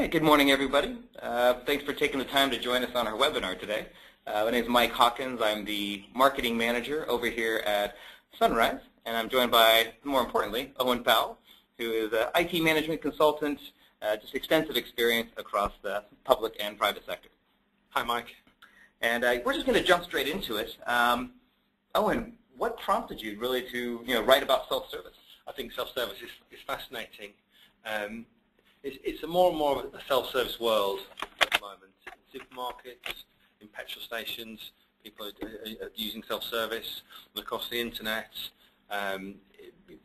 Hey, good morning, everybody. Thanks for taking the time to join us on our webinar today. My name is Mike Hawkins. I'm the marketing manager over here at Sunrise, and I'm joined by, more importantly, Owen Powell, who is an IT management consultant, just extensive experience across the public and private sector. Hi, Mike. And we're just going to jump straight into it. Owen, what prompted you really to write about self-service? I think self-service is fascinating. It's a more and more of a self-service world at the moment. In supermarkets, in petrol stations, people are using self-service across the internet,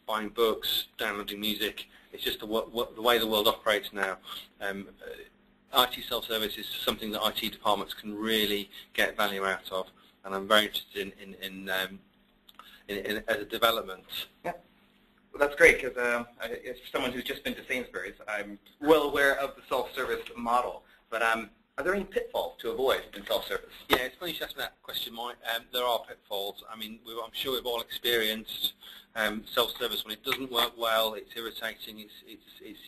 buying books, downloading music. It's just the way the world operates now. IT self-service is something that IT departments can really get value out of, and I'm very interested in as a development. Yeah. Well, that's great, because as someone who's just been to Sainsbury's, I'm well aware of the self-service model. But are there any pitfalls to avoid in self-service? Yeah, it's funny you asked me that question, Mike. There are pitfalls. I mean, I'm sure we've all experienced self-service when it doesn't work well. It's irritating. It's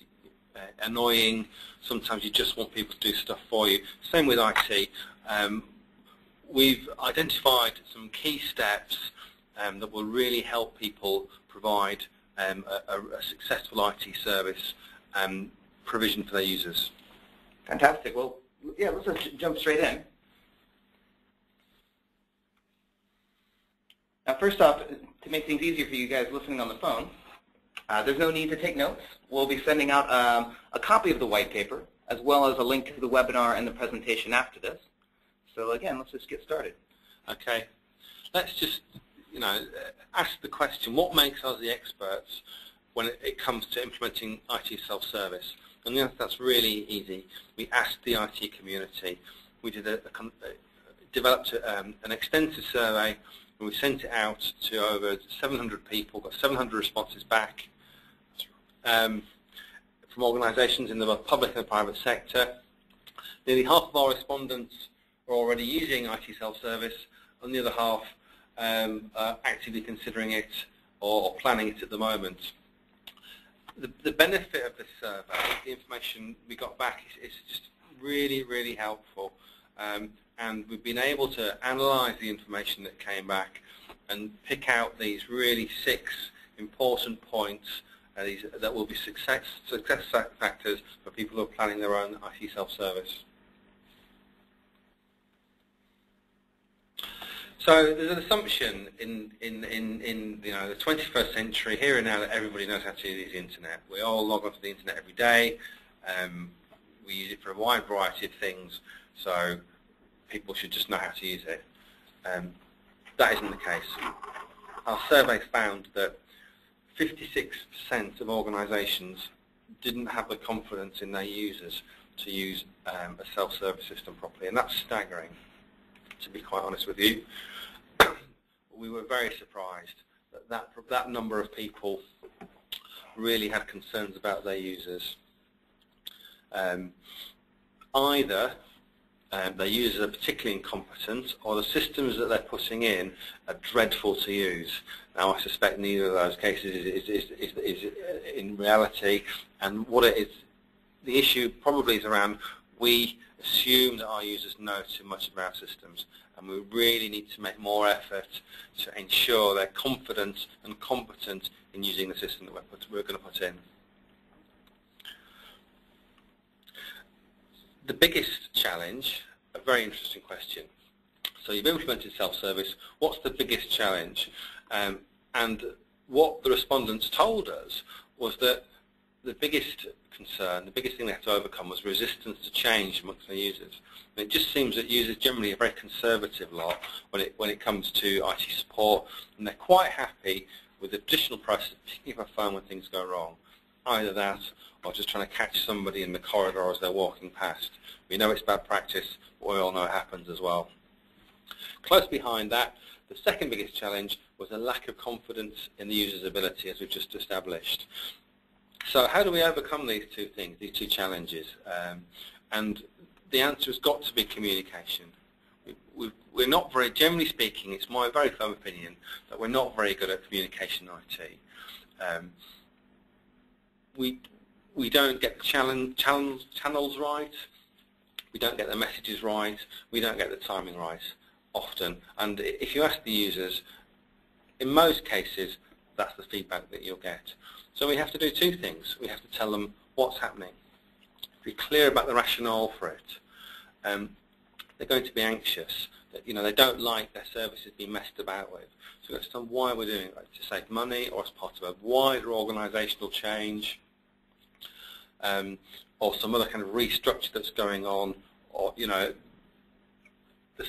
annoying. Sometimes you just want people to do stuff for you. Same with IT. We've identified some key steps that will really help people provide a successful IT service provision for their users. Fantastic. Well, yeah, let's just jump straight in. Now, first off, to make things easier for you guys listening on the phone, there's no need to take notes. We'll be sending out a copy of the white paper, as well as a link to the webinar and the presentation after this. So again, let's just get started. Okay. Let's just ask the question, what makes us the experts when it comes to implementing IT self-service? And the answer that's really easy. We asked the IT community. We did developed an extensive survey, and we sent it out to over 700 people, got 700 responses back from organisations in the public and the private sector. Nearly half of our respondents are already using IT self-service, and the other half are actively considering it or planning it at the moment. The benefit of this survey, the information we got back, is just really, really helpful. And we've been able to analyse the information that came back and pick out these really 6 important points that will be success factors for people who are planning their own IT self-service. So there's an assumption in the 21st century, here and now, that everybody knows how to use the internet. We all log onto the internet every day. We use it for a wide variety of things, so people should just know how to use it. That isn't the case. Our survey found that 56% of organisations didn't have the confidence in their users to use a self-service system properly, and that's staggering, to be quite honest with you. We were very surprised that number of people really had concerns about their users. Either their users are particularly incompetent, or the systems that they're putting in are dreadful to use. Now, I suspect neither of those cases is in reality, and what it is, the issue probably is around, we assume that our users know too much about systems, and we really need to make more effort to ensure they're confident and competent in using the system that we're going to put in. The biggest challenge, a very interesting question. So you've implemented self-service, what's the biggest challenge? And what the respondents told us was that the biggest concern, the biggest thing they have to overcome, was resistance to change amongst their users. And it just seems that users generally are very conservative lot when it comes to IT support, and they're quite happy with the traditional process of picking up a phone when things go wrong. Either that, or just trying to catch somebody in the corridor as they're walking past. We know it's bad practice, but we all know it happens as well. Close behind that, the second biggest challenge was a lack of confidence in the user's ability, as we've just established. So how do we overcome these two things, these two challenges? And the answer has got to be communication. We're not very, generally speaking, it's my very firm opinion that we're not very good at communication in IT. we don't get the channels right, we don't get the messages right, we don't get the timing right often. And if you ask the users, in most cases, that's the feedback that you'll get. So we have to do two things. We have to tell them what's happening. Be clear about the rationale for it. They're going to be anxious. They don't like their services being messed about with. So we've got to tell them why we're doing it, like to save money or as part of a wider organisational change, or some other kind of restructure that's going on. Or the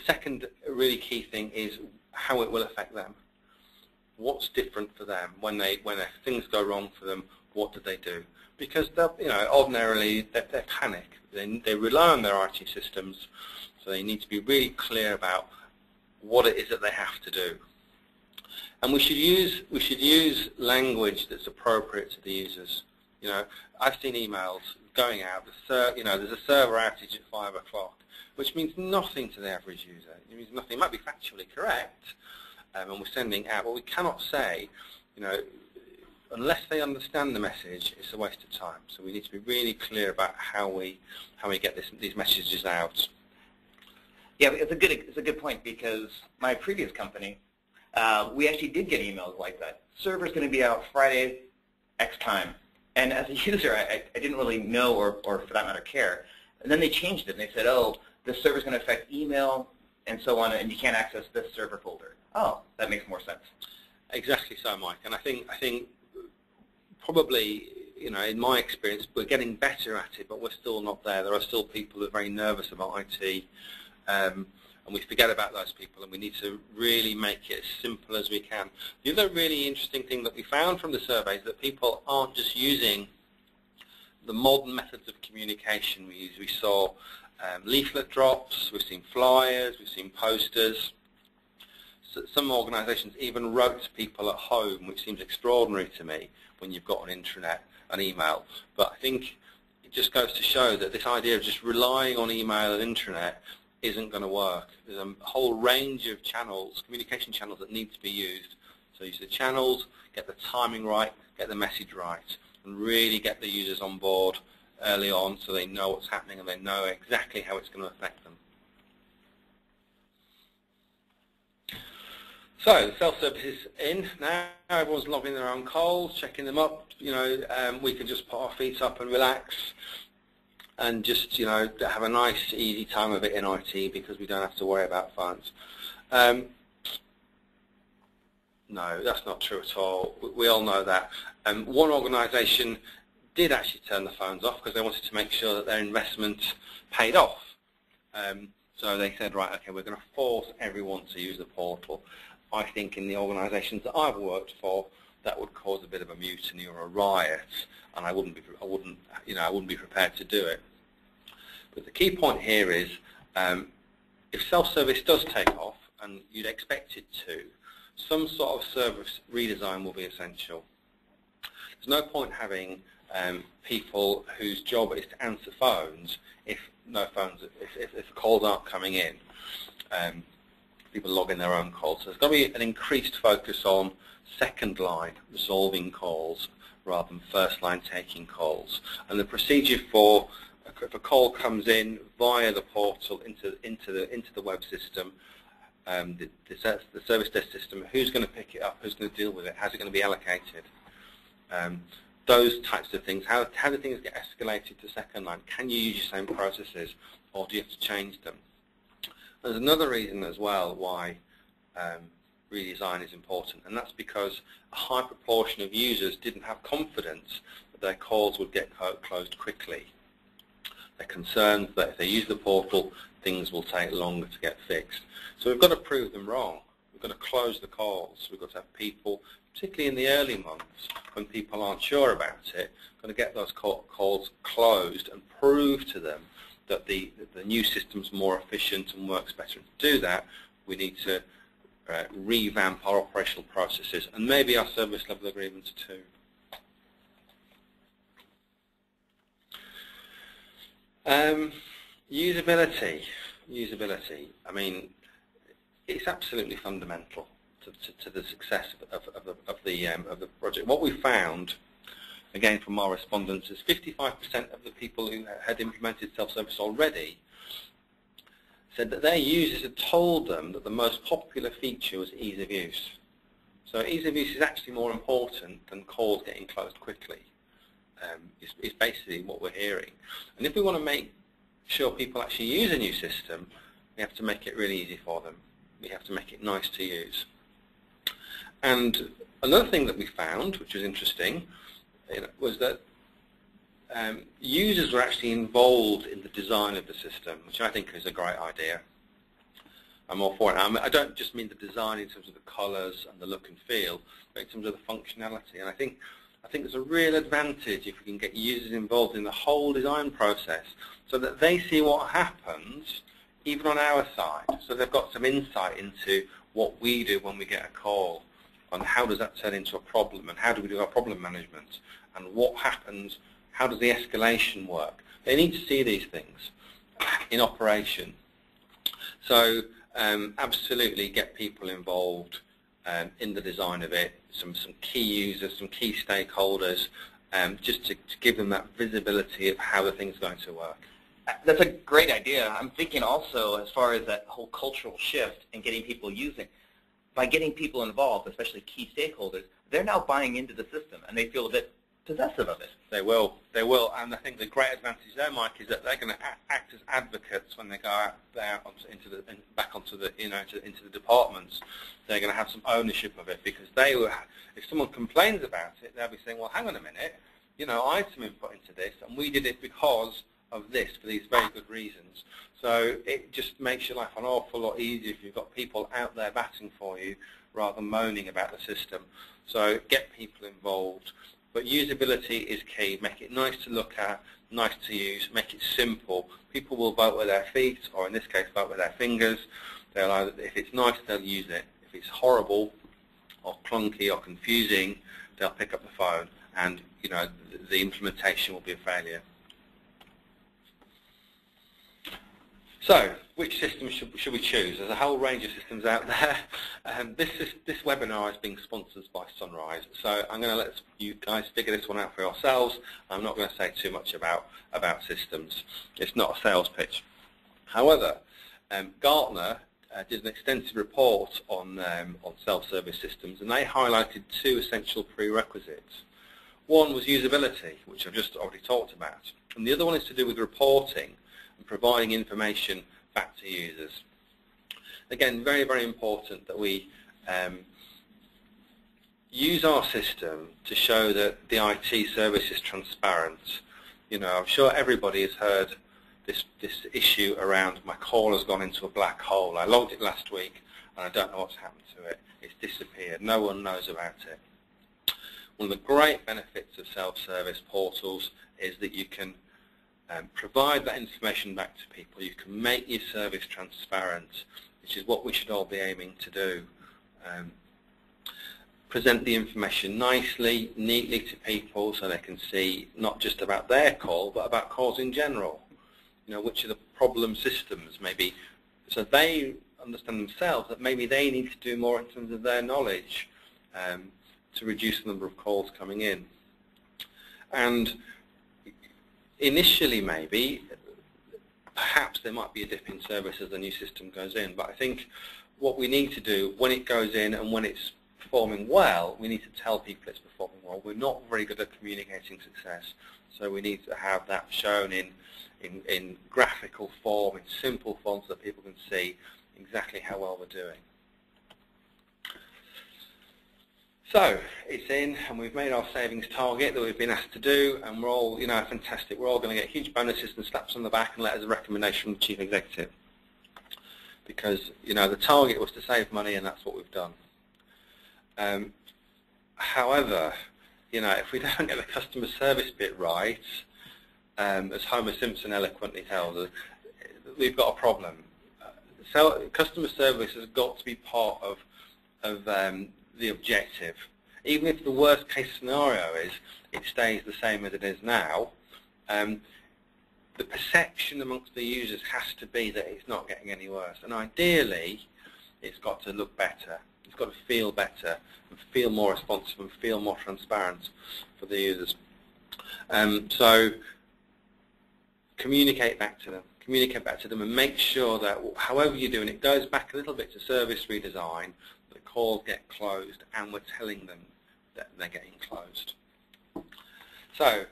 second really key thing is how it will affect them. What's different for them when things go wrong for them? What do they do? Because ordinarily they panic. They rely on their IT systems, so they need to be really clear about what it is that they have to do. And we should use language that's appropriate to the users. I've seen emails going out. There's a server outage at 5 o'clock, which means nothing to the average user. It means nothing. It might be factually correct, and we're sending out, but we cannot say, unless they understand the message, it's a waste of time. So we need to be really clear about how we get these messages out. Yeah, it's a good point, because my previous company, we actually did get emails like that. Server's going to be out Friday X time. And as a user, I didn't really know or for that matter care. And then they changed it and they said, oh, this server's going to affect email and so on, and you can't access this server folder. Oh, that makes more sense. Exactly so, Mike. And I think probably, in my experience, we're getting better at it, but we're still not there. There are still people who are very nervous about IT, and we forget about those people, and we need to really make it as simple as we can. The other really interesting thing that we found from the survey is that people aren't just using the modern methods of communication we use. We saw leaflet drops, we've seen flyers, we've seen posters. So some organisations even wrote to people at home, which seems extraordinary to me when you've got an email. But I think it just goes to show that this idea of just relying on email and intranet isn't going to work. There's a whole range of channels, communication channels, that need to be used. So use the channels, get the timing right, get the message right, and really get the users on board early on so they know what's happening and they know exactly how it's going to affect them. So self-service is in now. Everyone's logging their own calls, checking them up. We can just put our feet up and relax, and just have a nice, easy time of it in IT because we don't have to worry about phones. No, that's not true at all. We all know that. One organisation did actually turn the phones off because they wanted to make sure that their investment paid off. So they said, right, okay, we're going to force everyone to use the portal. I think in the organisations that I've worked for, that would cause a bit of a mutiny or a riot, and I wouldn't be prepared to do it. But the key point here is, if self-service does take off, and you'd expect it to, some sort of service redesign will be essential. There's no point having people whose job is to answer phones if the calls aren't coming in. People log in their own calls. So there's got to be an increased focus on second line resolving calls rather than first line taking calls. And the procedure for if a call comes in via the portal into the web system, the service desk system, who's going to pick it up, who's going to deal with it, how's it going to be allocated? Those types of things. How do things get escalated to second line? Can you use your same processes, or do you have to change them? There's another reason as well why redesign is important, and that's because a high proportion of users didn't have confidence that their calls would get closed quickly. They're concerned that if they use the portal, things will take longer to get fixed. So we've got to prove them wrong. We've got to close the calls. We've got to have people, particularly in the early months when people aren't sure about it, got to get those calls closed and prove to them that the new system's more efficient and works better. To do that, we need to revamp our operational processes and maybe our service level agreements too. Usability. I mean, it's absolutely fundamental to the success of the project. What we found again from our respondents, is 55% of the people who had implemented self-service already said that their users had told them that the most popular feature was ease of use. So ease of use is actually more important than calls getting closed quickly. Is basically what we're hearing. And if we want to make sure people actually use a new system, we have to make it really easy for them. We have to make it nice to use. And another thing that we found, which was interesting, was that users were actually involved in the design of the system, which I think is a great idea. I'm all for it. I don't just mean the design in terms of the colours and the look and feel, but in terms of the functionality. And I think there's a real advantage if we can get users involved in the whole design process so that they see what happens even on our side. So they've got some insight into what we do when we get a call, and how does that turn into a problem, and how do we do our problem management, and what happens, how does the escalation work. They need to see these things in operation. So absolutely get people involved in the design of it, some key users, some key stakeholders, just to give them that visibility of how the thing's going to work. That's a great idea. I'm thinking also as far as that whole cultural shift and getting people using. By getting people involved, especially key stakeholders, they're now buying into the system and they feel a bit possessive of it. They will, and I think the great advantage there, Mike, is that they're going to act as advocates when they go out there into the departments. They're going to have some ownership of it, because if someone complains about it, they'll be saying, well, hang on a minute, I had some input into this, and we did it because of this, for these very good reasons. So it just makes your life an awful lot easier if you've got people out there batting for you rather than moaning about the system. So get people involved. But usability is key. Make it nice to look at, nice to use, make it simple. People will vote with their feet, or in this case, vote with their fingers. They'll either, if it's nice, they'll use it. If it's horrible or clunky or confusing, they'll pick up the phone, and the implementation will be a failure. So, which system should we choose? There's a whole range of systems out there. This webinar is being sponsored by Sunrise, so I'm going to let you guys figure this one out for yourselves. I'm not going to say too much about systems. It's not a sales pitch. However, Gartner did an extensive report on self-service systems, and they highlighted two essential prerequisites. One was usability, which I've just already talked about, and the other one is to do with reporting and providing information back to users. Again, very, very important that we use our system to show that the IT service is transparent. I'm sure everybody has heard this issue around my call has gone into a black hole. I logged it last week and I don't know what's happened to it. It's disappeared. No one knows about it. One of the great benefits of self-service portals is that you can provide that information back to people. You can make your service transparent, which is what we should all be aiming to do. Present the information nicely, neatly to people so they can see not just about their call, but about calls in general. Which are the problem systems, maybe, so they understand themselves that maybe they need to do more in terms of their knowledge to reduce the number of calls coming in. And initially, maybe, perhaps there might be a dip in service as the new system goes in, but I think what we need to do when it goes in and when it's performing well, we need to tell people it's performing well. We're not very good at communicating success, so we need to have that shown in graphical form, in simple form, so that people can see exactly how well we're doing. So it's in, and we've made our savings target that we've been asked to do, and we're all, fantastic. We're all going to get huge bonuses and slaps on the back and letters of recommendation from the Chief Executive. Because, the target was to save money, and that's what we've done. However, if we don't get the customer service bit right, as Homer Simpson eloquently tells us, we've got a problem. So customer service has got to be part of the objective. Even if the worst case scenario is it stays the same as it is now, the perception amongst the users has to be that it's not getting any worse. And ideally, it's got to look better. It's got to feel better and feel more responsive and feel more transparent for the users. So communicate back to them. Communicate back to them and make sure that however you're doing it goes back a little bit to service redesign, the calls get closed, and we're telling them that they're getting closed. So,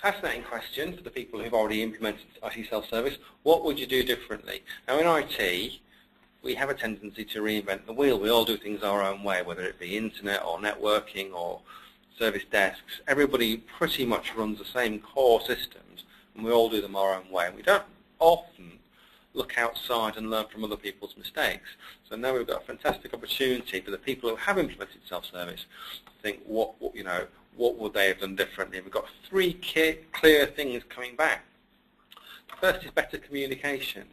fascinating question for the people who've already implemented IT self-service. What would you do differently? Now in IT, we have a tendency to reinvent the wheel. We all do things our own way, whether it be internet or networking or service desks. Everybody pretty much runs the same core systems, and we all do them our own way. And we don't often look outside and learn from other people's mistakes. So now we've got a fantastic opportunity for the people who have implemented self-service to think, what would they have done differently? And we've got three clear things coming back. The first is better communication,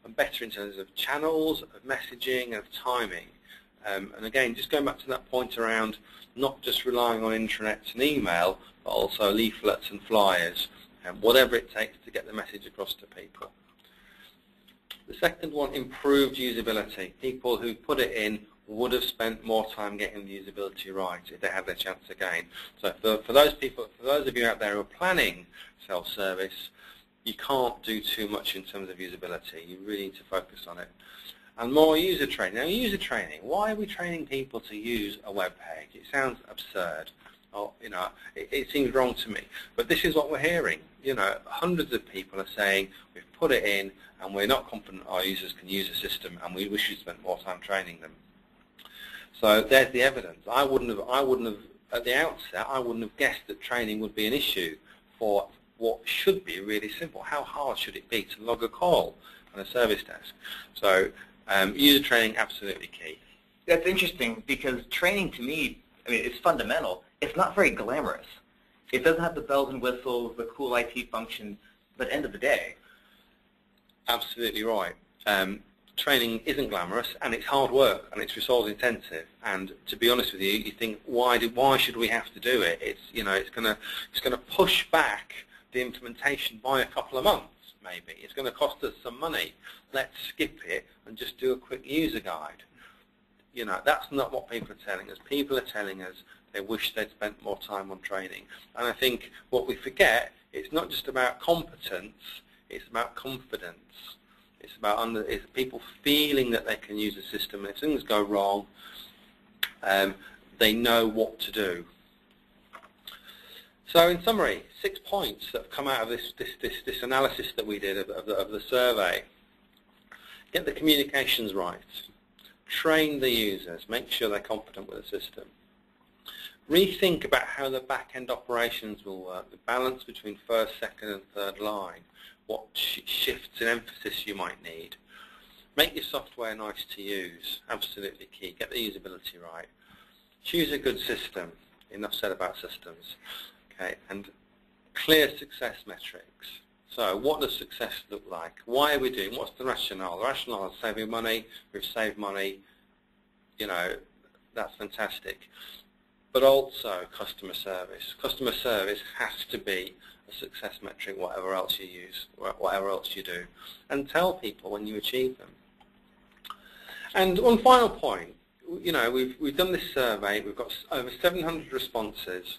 and better in terms of channels, of messaging, and of timing. And again, just going back to that point around not just relying on intranet and email, but also leaflets and flyers, and whatever it takes to get the message across to people. The second one, improved usability. People who put it in would have spent more time getting the usability right if they had their chance again. So for those people, for those of you out there who are planning self-service, you can't do too much in terms of usability. You really need to focus on it. And more user training. Now, user training. Why are we training people to use a web page? It sounds absurd. Or, it seems wrong to me. But this is what we're hearing. Hundreds of people are saying we've put it in and we're not confident our users can use the system, and we wish we'd spent more time training them. So there's the evidence. I wouldn't have at the outset, I wouldn't have guessed that training would be an issue for what should be really simple. How hard should it be to log a call on a service desk? So user training, absolutely key. That's interesting, because training to me, it's fundamental. It's not very glamorous. It doesn't have the bells and whistles, the cool IT functions, but at the end of the day. Absolutely right. Training isn't glamorous, and it's hard work, and it's resource intensive. And to be honest with you, you think, why should we have to do it? It's going to push back the implementation by a couple of months, maybe. It's going to cost us some money. Let's skip it and just do a quick user guide. That's not what people are telling us. People are telling us they wish they'd spent more time on training. And I think what we forget, it's not just about competence, it's about confidence. It's about it's people feeling that they can use the system, and if things go wrong, they know what to do. So in summary, 6 points that have come out of this analysis that we did of the survey. Get the communications right. Train the users. Make sure they're confident with the system. Rethink about how the back-end operations will work, the balance between first, second, and third line, what shifts and emphasis you might need. Make your software nice to use, absolutely key. Get the usability right. Choose a good system. Enough said about systems. Okay, and clear success metrics. So what does success look like? Why are we doing? What's the rationale? The rationale is saving money. We've saved money. That's fantastic. But also customer service. Customer service has to be a success metric, whatever else you use, whatever else you do. And tell people when you achieve them. And one final point, we've done this survey. We've got over 700 responses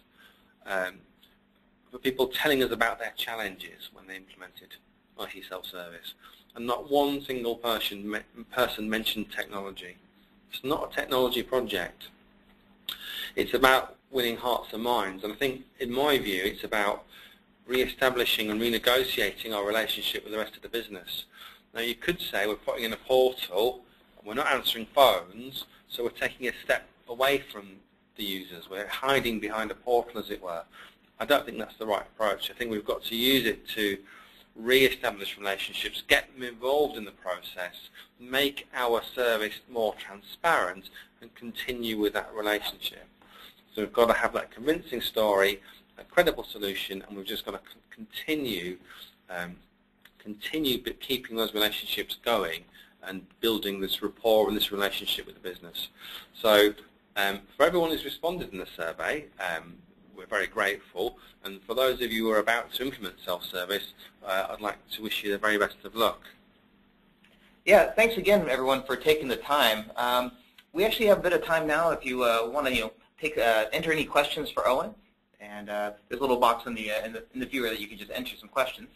for people telling us about their challenges when they implemented IT self-service. And not one single person mentioned technology. It's not a technology project. It's about winning hearts and minds. And I think, in my view, it's about re-establishing and renegotiating our relationship with the rest of the business. Now, you could say we're putting in a portal, and we're not answering phones, so we're taking a step away from the users. We're hiding behind a portal, as it were. I don't think that's the right approach. I think we've got to use it to re-establish relationships, get them involved in the process, make our service more transparent, and continue with that relationship. So we've got to have that convincing story, a credible solution, and we've just got to continue keeping those relationships going and building this rapport and this relationship with the business. So for everyone who's responded in the survey, we're very grateful, and for those of you who are about to implement self-service, I'd like to wish you the very best of luck. Yeah, thanks again, everyone, for taking the time. We actually have a bit of time now if you want to enter any questions for Owen. And there's a little box in the viewer that you can just enter some questions.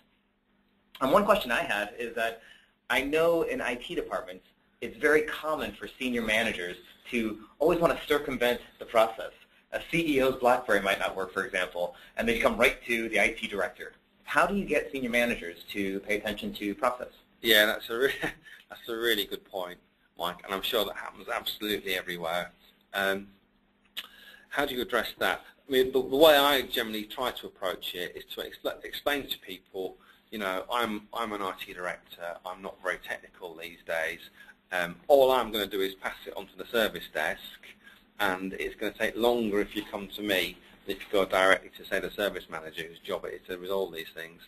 And one question I had is that I know in IT departments, it's very common for senior managers to always want to circumvent the process. A CEO's BlackBerry might not work, for example, and they come right to the IT director. How do you get senior managers to pay attention to process? Yeah, that's a really good point, Mike, and I'm sure that happens absolutely everywhere. How do you address that? I mean, the way I generally try to approach it is to explain to people, you know, I'm an IT director. I'm not very technical these days. All I'm going to do is pass it onto the service desk, and it's going to take longer if you come to me than if you go directly to, say, the service manager whose job it is to resolve these things.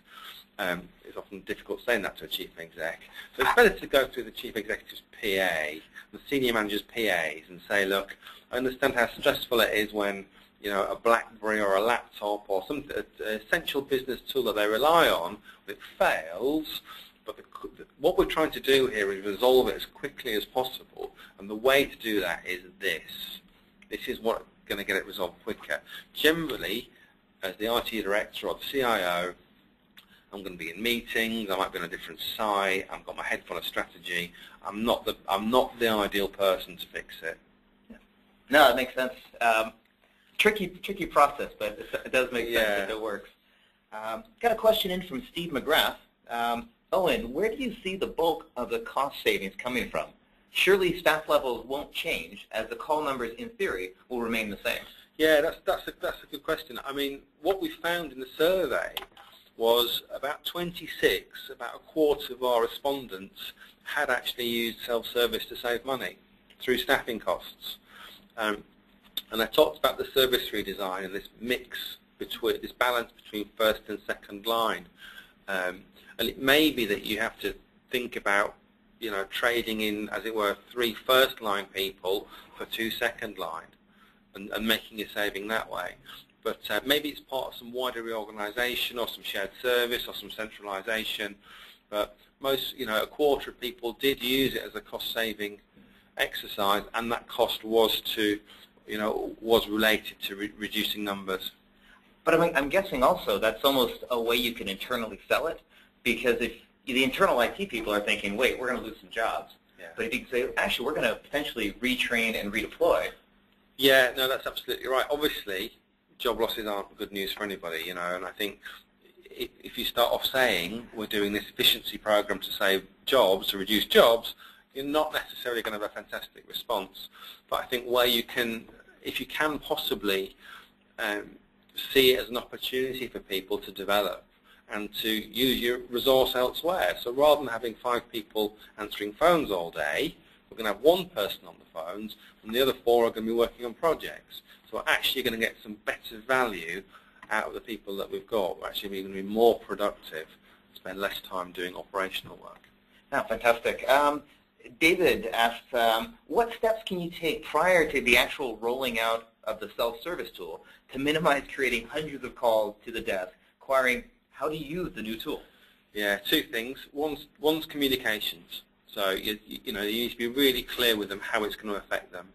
It's often difficult saying that to a chief exec. So it's better to go through the chief executive's PA, the senior manager's PAs, and say, look, I understand how stressful it is when, you know, a BlackBerry or a laptop or some essential business tool that they rely on, it fails. But what we're trying to do here is resolve it as quickly as possible, and the way to do that is this. This is what's going to get it resolved quicker. Generally, as the IT director or the CIO, I'm going to be in meetings. I might be on a different site. I've got my head full of strategy. I'm not the ideal person to fix it. Yeah. No, that makes sense. Tricky process, but it does make sense if it works. Got a question in from Steve McGrath. Owen, where do you see the bulk of the cost savings coming from? Surely staff levels won't change, as the call numbers, in theory, will remain the same. Yeah, that's a good question. I mean, what we found in the survey was about 26, about a quarter of our respondents had actually used self-service to save money through staffing costs. And I talked about the service redesign and this mix between, this balance between first and second line. And it may be that you have to think about, you know, trading in, as it were, 3 first-line people for 2 second-line, and making a saving that way. But maybe it's part of some wider reorganisation or some shared service or some centralisation. But most, you know, a quarter of people did use it as a cost-saving exercise, and that cost was to, you know, was related to reducing numbers. But I'm guessing also that's almost a way you can internally sell it, because if the internal IT people are thinking, wait, we're going to lose some jobs. Yeah. But if you can say, actually, we're going to potentially retrain and redeploy. Yeah, no, that's absolutely right. Obviously, job losses aren't good news for anybody, you know, and I think if you start off saying we're doing this efficiency program to save jobs, to reduce jobs, you're not necessarily going to have a fantastic response. But I think where you can, if you can possibly see it as an opportunity for people to develop and to use your resource elsewhere. So rather than having 5 people answering phones all day, we're going to have 1 person on the phones, and the other 4 are going to be working on projects. So we're actually going to get some better value out of the people that we've got. We're actually going to be more productive, spend less time doing operational work. Oh, fantastic. David asked, what steps can you take prior to the actual rolling out of the self-service tool to minimize creating hundreds of calls to the desk, inquiring how to use the new tool? Yeah, 2 things. One's communications. So you know, you need to be really clear with them how it's going to affect them,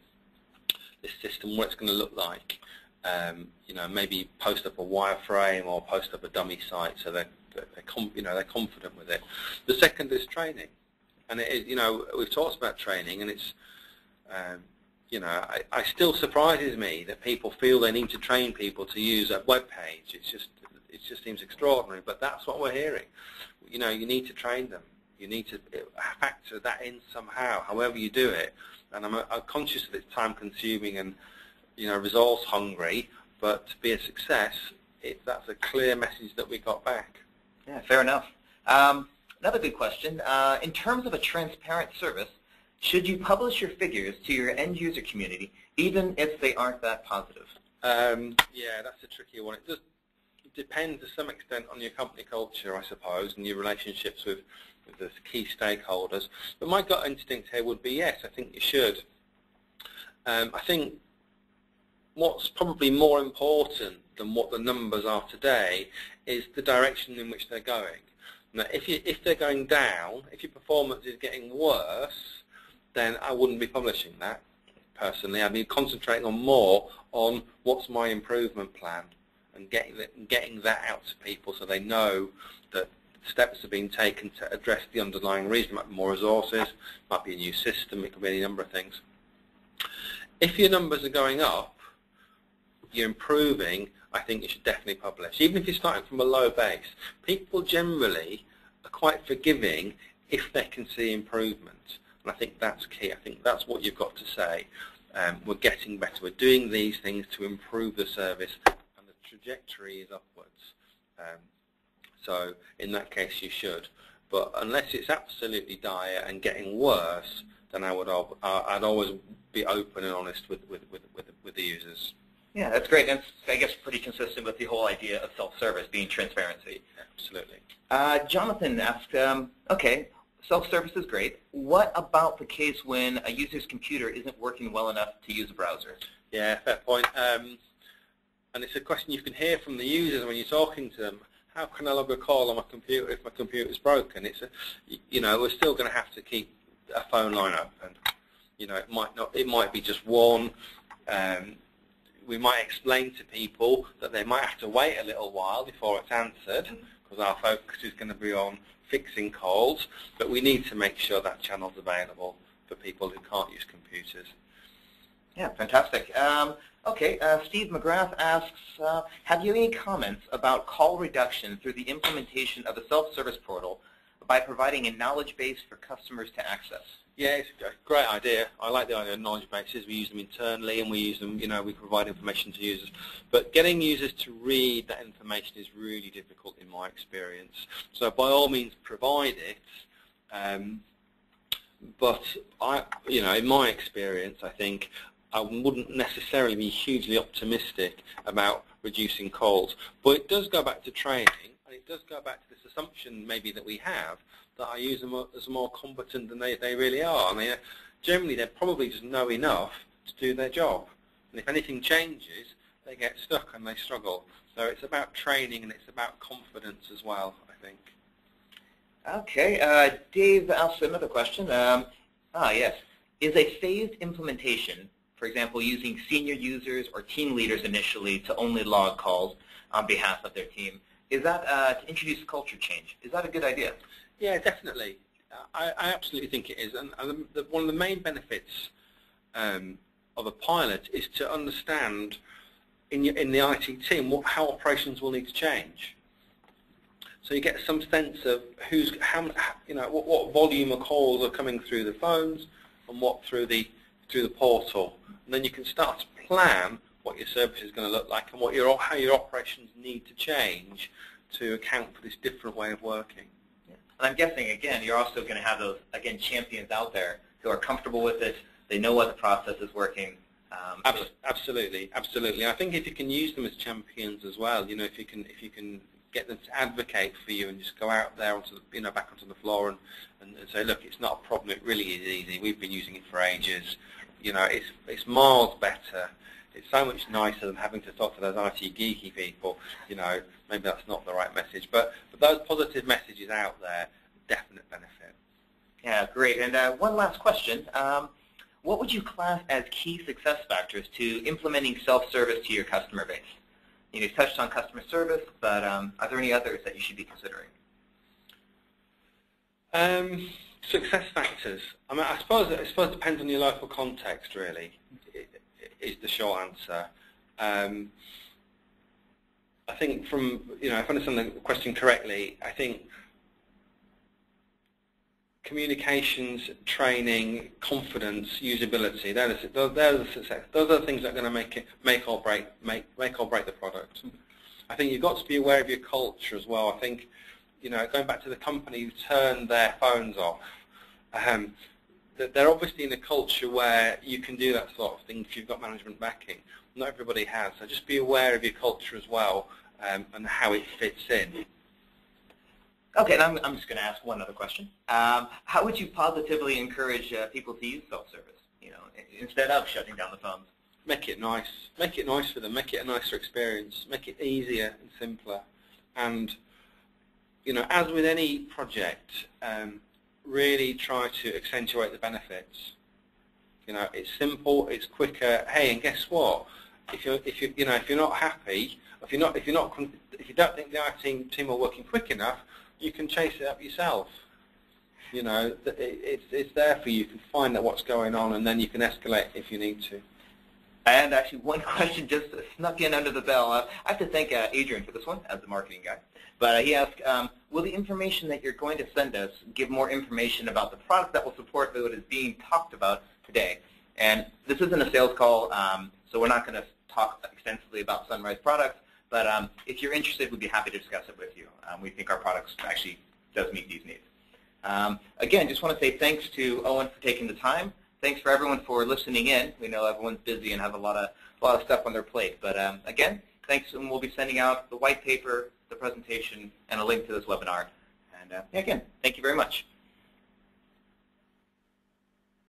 this system, what it's going to look like. You know, maybe post up a wireframe or post up a dummy site so they're confident with it. The second is training, and it is, you know, we've talked about training, and it's you know, it still surprises me that people feel they need to train people to use a web page. It just seems extraordinary, but that's what we're hearing. You know, you need to train them. You need to factor that in somehow, however you do it. And I'm conscious that it's time-consuming and, you know, resource-hungry, but to be a success, that's a clear message that we got back. Yeah, fair enough. Another good question. In terms of a transparent service, should you publish your figures to your end-user community, even if they aren't that positive? Yeah, that's a tricky one. It depends to some extent on your company culture, I suppose, and your relationships with the key stakeholders. But my gut instinct here would be yes, I think you should. I think what's probably more important than what the numbers are today is the direction in which they're going. Now, if they're going down, if your performance is getting worse, then I wouldn't be publishing that personally. I'd be concentrating on more on what's my improvement plan, and getting that out to people so they know that steps are being taken to address the underlying reason. It might be more resources, it might be a new system, it could be any number of things. If your numbers are going up, you're improving, I think you should definitely publish. Even if you're starting from a low base, people generally are quite forgiving if they can see improvement. And I think that's key. I think that's what you've got to say. We're getting better. We're doing these things to improve the service, and the trajectory is upwards. So in that case, you should. But unless it's absolutely dire and getting worse, then I'd always be open and honest with the users. Yeah, that's great. That's, I guess, pretty consistent with the whole idea of self-service being transparency. Absolutely. Jonathan asked, okay, self-service is great. What about the case when a user's computer isn't working well enough to use a browser? Yeah, fair point. And it's a question you can hear from the users when you're talking to them. How can I log a call on my computer if my computer's broken? It's we're still going to have to keep a phone line open. It might be just one. We might explain to people that they might have to wait a little while before it's answered, because our focus is going to be on fixing calls, but we need to make sure that channel's available for people who can't use computers. Yeah, fantastic. Okay, Steve McGrath asks, have you any comments about call reduction through the implementation of the self-service portal by providing a knowledge base for customers to access? Yeah, it's a great idea. I like the idea of knowledge bases. We use them internally, and we use them, we provide information to users. But getting users to read that information is really difficult in my experience. So by all means, provide it. But in my experience, I think I wouldn't necessarily be hugely optimistic about reducing calls. But it does go back to training, and it does go back to this assumption maybe that we have that our users are more competent than they really are. I mean, generally they probably just know enough to do their job. And if anything changes, they get stuck and they struggle. So it's about training, and it's about confidence as well, I think. Okay, Dave asked another question. Yes. Is a phased implementation, for example, using senior users or team leaders initially to only log calls on behalf of their team, is that to introduce culture change? Is that a good idea? Yeah, definitely. I absolutely think it is. And one of the main benefits of a pilot is to understand in the IT team how operations will need to change. So you get some sense of what volume of calls are coming through the phones and what through the portal, and then you can start to plan what your service is going to look like and how your operations need to change to account for this different way of working. Yeah. And I'm guessing, again, you're also going to have those, again, champions out there who are comfortable with it. They know what the process is working. Absolutely, absolutely. I think if you can use them as champions as well, if you can get them to advocate for you and just go out there back onto the floor and say, look, it's not a problem. It really is easy. We've been using it for ages. It's miles better. It's so much nicer than having to talk to those IT geeky people. Maybe that's not the right message, but those positive messages out there, definite benefit. Yeah, great. And one last question. What would you class as key success factors to implementing self-service to your customer base? You touched on customer service, but are there any others that you should be considering? Success factors. I mean, I suppose it depends on your local context, really, is the short answer. I think if I understand the question correctly, I think communications, training, confidence, usability, they're the success. Those are the things that are going to make or break the product. I think you've got to be aware of your culture as well. I think, going back to the company who turned their phones off, they're obviously in a culture where you can do that sort of thing if you've got management backing. Not everybody has, so just be aware of your culture as well and how it fits in. Okay, and I'm just going to ask one other question. How would you positively encourage people to use self-service, instead of shutting down the phones? Make it nice. Make it nice for them. Make it a nicer experience. Make it easier and simpler. And, as with any project, really try to accentuate the benefits. It's simple, it's quicker. Hey, and guess what? if you're not happy, if you don't think the IT team are working quick enough, you can chase it up yourself. It's there for you. You can find out what's going on, and then you can escalate if you need to. And actually, one question just snuck in under the bell. I have to thank Adrian for this one as the marketing guy. But he asked, will the information that you're going to send us give more information about the product that will support what is being talked about today? And this isn't a sales call, so we're not going to talk extensively about Sunrise products. But if you're interested, we'd be happy to discuss it with you. We think our products actually does meet these needs. Again, just want to say thanks to Owen for taking the time. Thanks for everyone for listening in. We know everyone's busy and have a lot of stuff on their plate. But again, thanks, and we'll be sending out the white paper, the presentation, and a link to this webinar. And again, thank you very much.